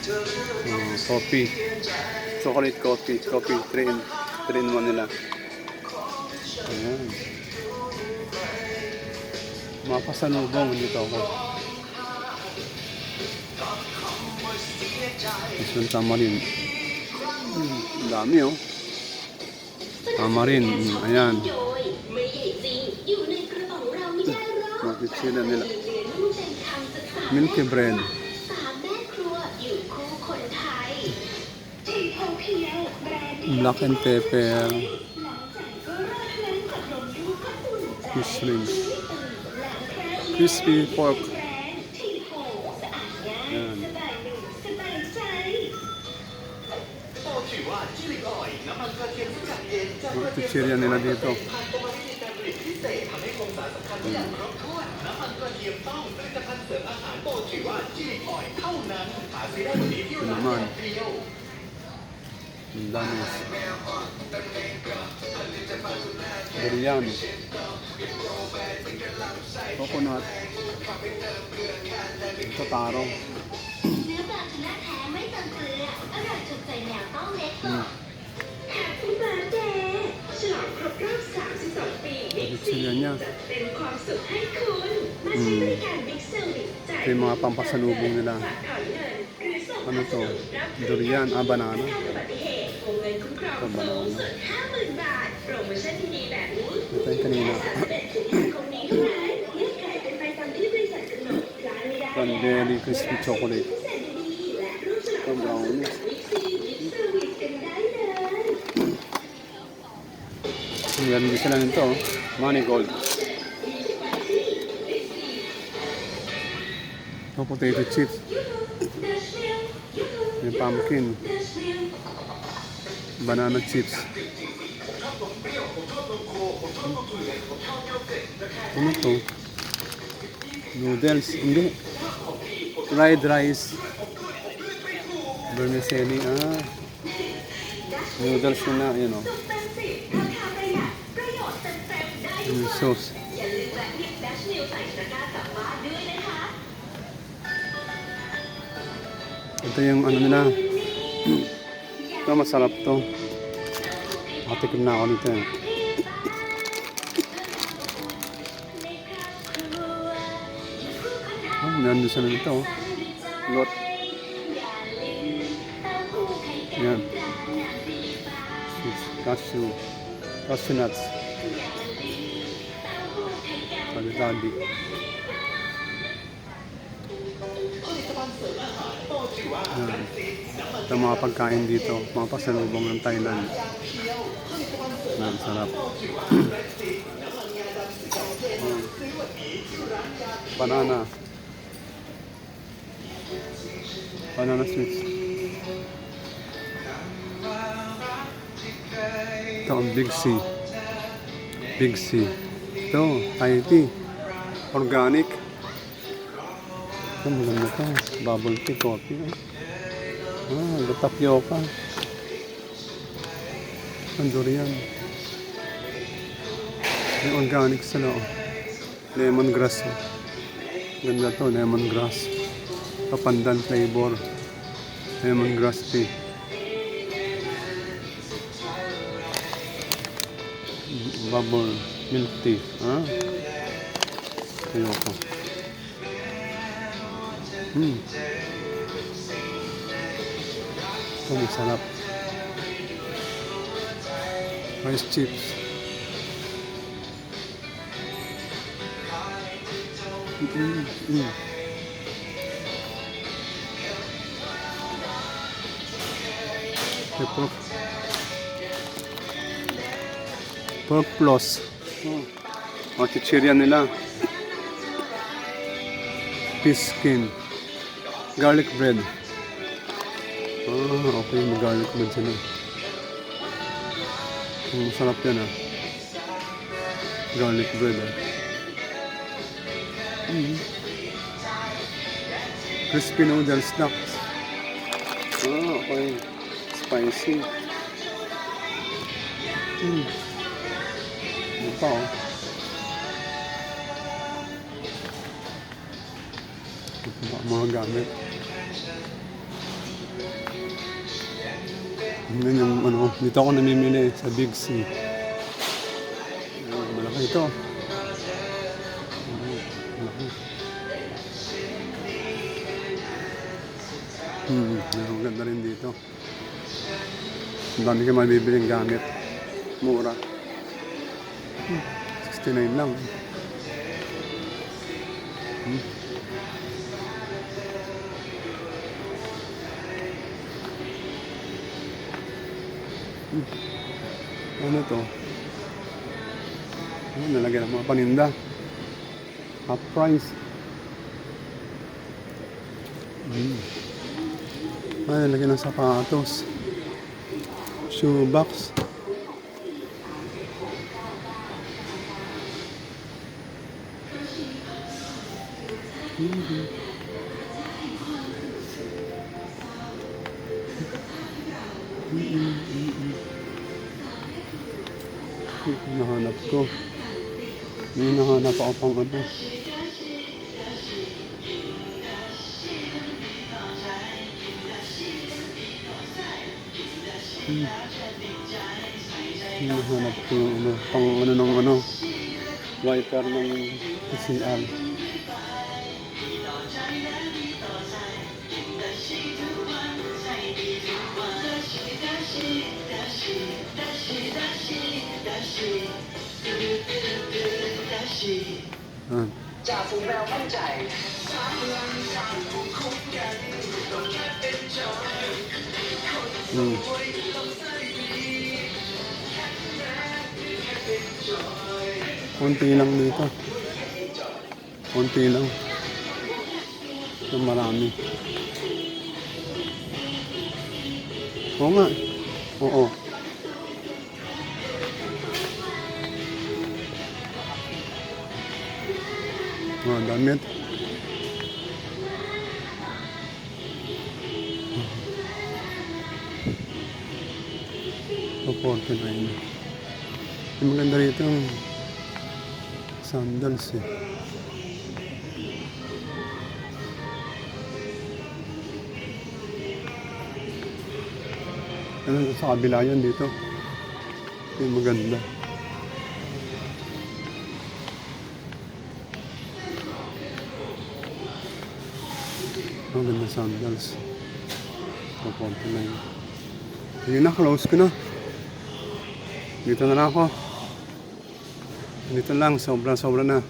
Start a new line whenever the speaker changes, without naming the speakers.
Coffee. Chocolate coffee. Coffee 3 in 1 nila. Ayan. Mapasalubong dito ako. Isang tamarin. Ang dami oh. Tamarin. Ayan. Makikita nila. Milky bread. Black and pepper. Fish rings. Crispy pork. Yan. Chichirya nila dito. Ito naman. Ang dami. Durian. Coconut. Ito taro. Chichirya niya. Ito yung mga pampasalubong nila. Ano to? Durian. Banana. Ito, banana. Ito yung kanina. Cranberry crispy chocolate. Ito, brownies. Meron din sila nito. Marigold. Ito, potato chips. Yung pumpkin. Banana chips. Ano to? Noodles. Hindi. Fried rice. Vermicelli. Noodles na yun o. Yung sauce. Ito yung ano nila. Ito masarap to. Matikim na ako nito eh. Meron sa nito. Lot. Yan. Cashew nuts. Tadi. Ito mga pagkain dito. Mga pasalubong ng Thailand. Yan, sarap. Banana. Banana sweets. Ito ang Big C. Big C. Ito, Thai tea. Organic. Ito, maganda ito. Bubble tea, coffee. Tapioca. Ang durian. May organic sila. Lemongrass. Ganda to, lemongrass. Pandan flavor. Lemongrass tea. Bubble milk tea. Ayoko. Ito masarap. Rice chips. Pork plus. Chichirya nila. Fish skin. Garlic bread. Okay, may garlic bread sila. Masarap yan Garlic bread Crispy noodle snacks. Okay. Spicy. Ano pa mga gamit. Yun yung ano, dito ako namimili sa Big C. Malaki ito. Malaki. Ang ganda rin dito. Ang dami ka mabibiling gamit. Mura. 69 lang. Ano to? Nalagyan ng mga paninda. Half price. Nalagyan ng sapatos. Shoebox. Nahanap ko. May nahanap ako pang ano. Nahanap ko yung ano, pang ano ng ano, wiper ng CR. Ah. Konti lang dito. Konti lang. Ito marami. Oo nga. Oo. Oh, damit. Oh, 49. Yung maganda rito yung sandals eh. Ano sa kabila yan dito? Yung maganda. Ang ganda sandals. So, 49. Yun na, close ko na. Dito na lang ako. Dito lang, sobra na.